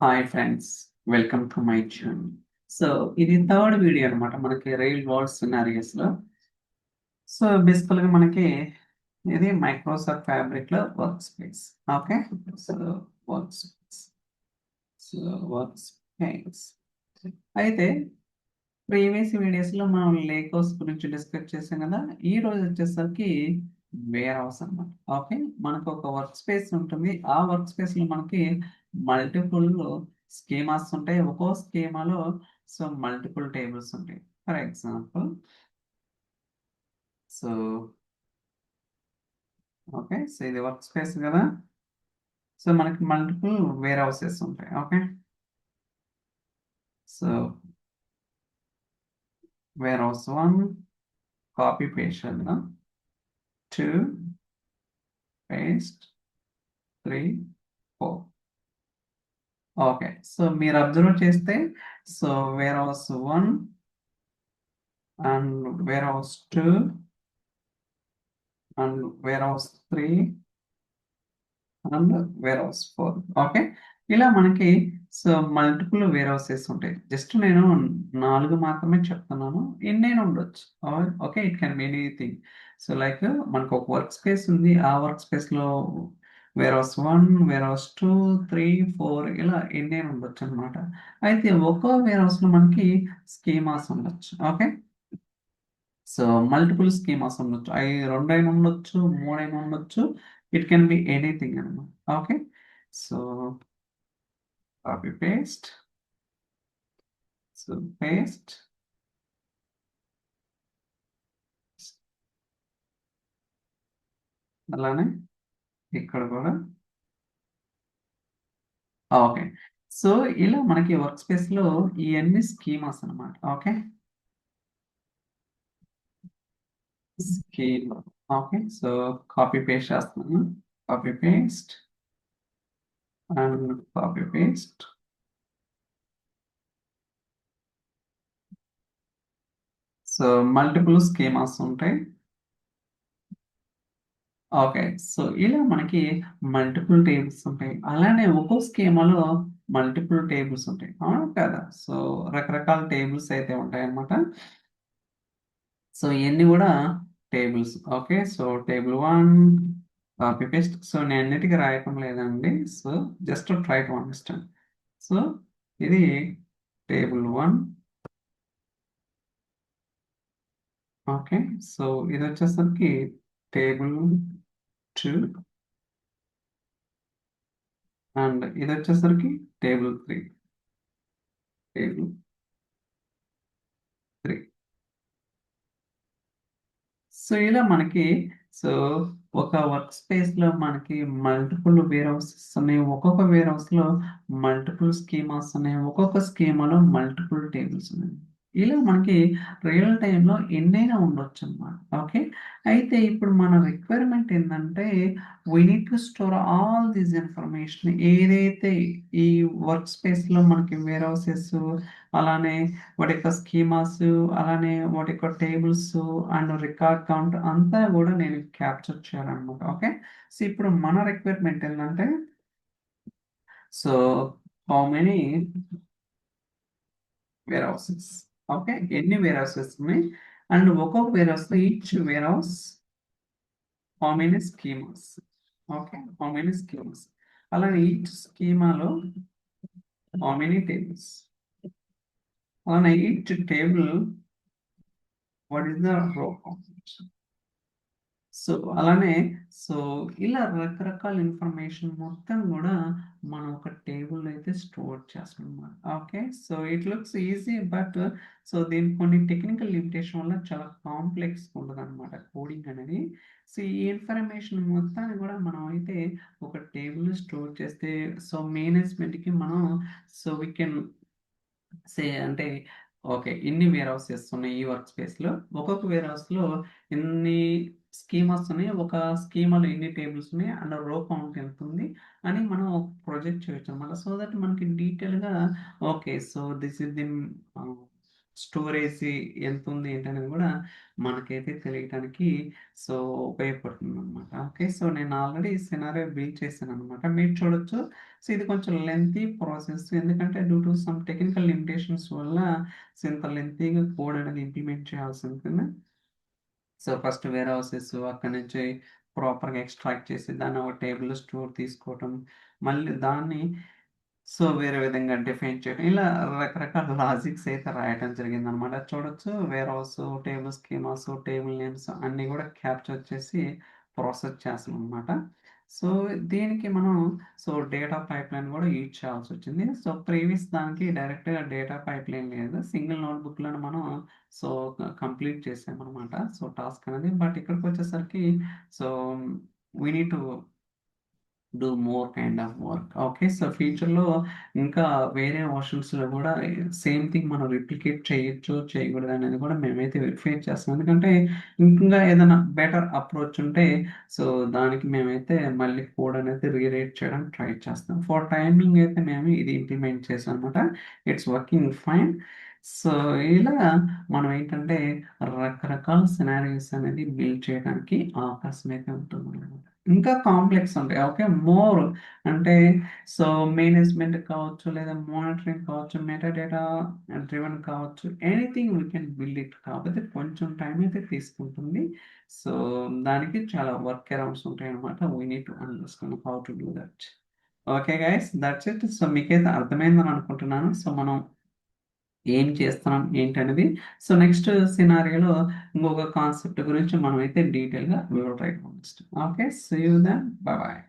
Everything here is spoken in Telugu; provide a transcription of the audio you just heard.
Hi friends, welcome to my channel. So ఇది థర్డ్ వీడియో అనమాట మనకి రియల్ వరల్డ్ సినారియోస్ లో. సో బేసికల్గా మనకి ఇది మైక్రోసాఫ్ట్ ఫ్యాబ్రిక్ లో work space. Okay, so work space, so work space అయితే ప్రీవియస్ వీడియోస్ లో మనం లేకోస్ గురించి డిస్కస్ చేసాం కదా. ఈ రోజు వచ్చేసరికి వేర్ హౌస్ అన్నమాట. ఓకే, మనకు ఒక వర్క్ స్పేస్ ఉంటుంది. ఆ వర్క్ స్పేస్ లో మనకి మల్టిపుల్ స్కీమాస్ ఉంటాయి. ఒక్కో స్కీమాలో సో మల్టిపుల్ టేబుల్స్ ఉంటాయి. For example, so okay, so ఇది వర్క్ స్పేస్ కదా. సో మనకి మల్టిపుల్ వేర్ హౌసెస్ ఉంటాయి. Okay, so warehouse 1 copy paste చేద్దాం, 2 పేస్ట్, 3, 4. ఓకే, సో మీరు అబ్జర్వ్ చేస్తే so warehouse 1 and warehouse 2 and warehouse 3 and warehouse 4. Okay, ఇలా మనకి సో మల్టిపుల్ వేర్ హౌసెస్ ఉంటాయి. జస్ట్ నేను 4 మాత్రమే చెప్తున్నాను, ఎన్నైనా ఉండొచ్చు. Okay, it can be anything. So like మనకు ఒక వర్క్ స్పేస్ ఉంది. ఆ వర్క్ స్పేస్ లో వేర్ హౌస్ 1, వేర్ హౌస్ 2, 3, 4 ఇలా ఎన్నైనా ఉండొచ్చు అనమాట. అయితే ఒక్కో వేర్ హౌస్ లో మనకి స్కీమాస్ ఉండొచ్చు. ఓకే, సో మల్టిపుల్ స్కీమాస్ ఉండొచ్చు. అవి 2 అయినా ఉండొచ్చు, 3 అయినా ఉండొచ్చు. ఇట్ కెన్ బి ఎనీథింగ్ అనమాట. Okay, so copy paste, so paste, అలానే ఇక్కడ కూడా. ఓకే, సో ఇలా మనకి వర్క్ స్పేస్ లో ఇవన్నీ స్కీమాస్ అనమాట. Okay, scheme. Okay, so copy paste చేస్తున్నాను, copy paste and copy paste. So multiple schemas ఉంటాయి. ఓకే, సో ఇలా మనకి మల్టిపుల్ టేబుల్స్ ఉంటాయి. అలానే ఒక్కో స్కీమాలో మల్టిపుల్ టేబుల్స్ ఉంటాయి, అవును కదా. సో రకరకాల టేబుల్స్ అయితే ఉంటాయి అన్నమాట. సో ఇవన్నీ కూడా tables. Okay, so table 1 copy paste. So నేను అన్నిటికీ రాయటం లేదండి, so just try to understand. So ఇది టేబుల్ 1. ఓకే, సో ఇది వచ్చేసరికి టేబుల్ 2 అండ్ ఇది వచ్చేసరికి టేబుల్ 3, టేబుల్ 3. సో ఇలా మనకి సో ఒక వర్క్ స్పేస్ లో మనకి మల్టిపుల్ వేర్ హౌసెస్ ఉన్నాయి. ఒక్కొక్క వేర్ హౌస్ లో మల్టిపుల్ స్కీమాస్ ఉన్నాయి. ఒక్కొక్క స్కీమాలో మల్టిపుల్ టేబుల్స్ ఉన్నాయి. ఇలా మనకి రియల్ టైంలో ఎన్నైనా ఉండొచ్చు అన్నమాట. ఓకే, అయితే ఇప్పుడు మన రిక్వైర్మెంట్ ఏంటంటే we need to store all this information. ఏదైతే ఈ వర్క్ స్పేస్ లో మనకి వేర్ హౌసెస్, అలానే వాటి యొక్క స్కీమాస్, అలానే వాటి యొక్క టేబుల్స్ అండ్ రికార్డ్ కౌంట్ అంతా కూడా నేను క్యాప్చర్ చేయాలన్నమాట. ఓకే, సో ఇప్పుడు మన రిక్వైర్మెంట్ ఏంటంటే so how many warehouses. Okay, ఎన్ని వేర్ హౌసెస్ ఉన్నాయి అండ్ ఒక్కొక్క వేర్ హౌస్ లో each warehouse how many schemas. Okay, how many schemas, అలానే ఈచ్ స్కీమాలో హౌ మెనీ టేబుల్స్, అలానే each table what is the row. So అలానే సో ఇలా రకరకాల ఇన్ఫర్మేషన్ మొత్తం కూడా మనం ఒక టేబుల్ అయితే స్టోర్ చేస్తాం అన్నమాట. Okay, so it looks easy, but so దీనికి కొన్ని టెక్నికల్ లిమిటేషన్ వల్ల చాలా కాంప్లెక్స్ ఉంటుంది అనమాట కోడింగ్ అనేది. సో ఈ ఇన్ఫర్మేషన్ మొత్తాన్ని కూడా మనం అయితే ఒక టేబుల్ స్టోర్ చేస్తే సో మేనేజ్మెంట్కి మనం సో వీ కెన్ సే అంటే ఓకే, ఇన్ని వేర్ హౌసెస్ ఉన్నాయి ఈ వర్క్ స్పేస్ లో. ఒక్కొక్క వేర్ హౌస్ లో ఎన్ని స్కీమాస్ ఉన్నాయి, ఒక స్కీమాలో ఎన్ని టేబుల్స్ ఉన్నాయి అండ్ రో కౌంట్ ఎంత ఉంది అని మనం ప్రొజెక్ట్ చేయొచ్చు అనమాట. సో దట్ మనకి డీటెయిల్ గా okay, so this is the storage ఎంత ఉంది ఏంటనేది కూడా మనకైతే తెలియటానికి సో ఉపయోగపడుతుంది అనమాట. ఓకే, సో నేను ఆల్రెడీ సినారియో బిల్డ్ చేశాను అనమాట, మీరు చూడొచ్చు. సో ఇది కొంచెం లెంతీ ప్రాసెస్, ఎందుకంటే due to some technical limitations వల్ల సో ఇంత లెంతీగా కోడ్ అనేది ఇంప్లిమెంట్ చేయాల్సి ఉంటుంది. సో ఫస్ట్ వేర్ హౌసెస్ అక్కడ నుంచి ప్రాపర్గా ఎక్స్ట్రాక్ట్ చేసి దాన్ని ఒక టేబుల్లో స్టోర్ తీసుకోవటం, మళ్ళీ దాన్ని సో వేరే విధంగా డిఫైన్ చేయడం, ఇలా రకరకాల లాజిక్స్ అయితే రాయటం జరిగింది అనమాట. చూడొచ్చు warehouse, table schemas, table names అన్నీ కూడా క్యాప్చర్ చేసి ప్రాసెస్ చేస్తాం అనమాట. సో దీనికి మనం సో డేటా పైప్ లైన్ కూడా యూజ్ చేయాల్సి వచ్చింది. సో ప్రీవియస్ దానికి డైరెక్ట్గా డేటా పైప్ లైన్ లేదు, సింగిల్ నోట్బుక్లో మనం సో కంప్లీట్ చేసామన్నమాట సో టాస్క్ అనేది. బట్ ఇక్కడికి వచ్చేసరికి so we need to do more kind of work. Okay, so ఫ్యూచర్లో ఇంకా వేరే వర్షన్స్లో కూడా సేమ్ థింగ్ మనం రిప్లికేట్ చేయొచ్చు చేయకూడదు అనేది కూడా మేమైతే వెరిఫై చేస్తాం, ఎందుకంటే ఇంకా ఏదైనా బెటర్ అప్రోచ్ ఉంటే సో దానికి మేమైతే మళ్ళీ కోడ్ అనేది రీరైట్ చేయడానికి ట్రై చేస్తాం. ఫర్ టైమింగ్ అయితే మేము ఇది ఇంప్లిమెంట్ చేసాం అనమాట, ఇట్స్ వర్కింగ్ ఫైన్. సో ఇలా మనం ఏంటంటే రకరకాల సినారీస్ అనేది బిల్డ్ చేయడానికి అవకాశం అయితే ఉంటుంది అనమాట. ఇంకా కాంప్లెక్స్ ఉంటాయి. ఓకే, మోర్ అంటే సో మేనేజ్మెంట్ కావచ్చు, లేదా మానిటరింగ్ కావచ్చు, మెటా డేటా డ్రివెన్ కావచ్చు, anything we can build it. కాకపోతే కొంచెం టైం అయితే తీసుకుంటుంది. సో దానికి చాలా వర్క్ అరౌండ్స్ ఉంటాయి అనమాట. We need to understand how to do that. Okay guys, that's it. So మీకైతే అర్థమైందని అనుకుంటున్నాను. సో మనం ఏం చేస్తున్నాం ఏంటనేది. సో నెక్స్ట్ సినారియోలో ఇంకొక కాన్సెప్ట్ గురించి మనం అయితే డీటెయిల్గా వివరించాం. Okay, see you then, bye bye.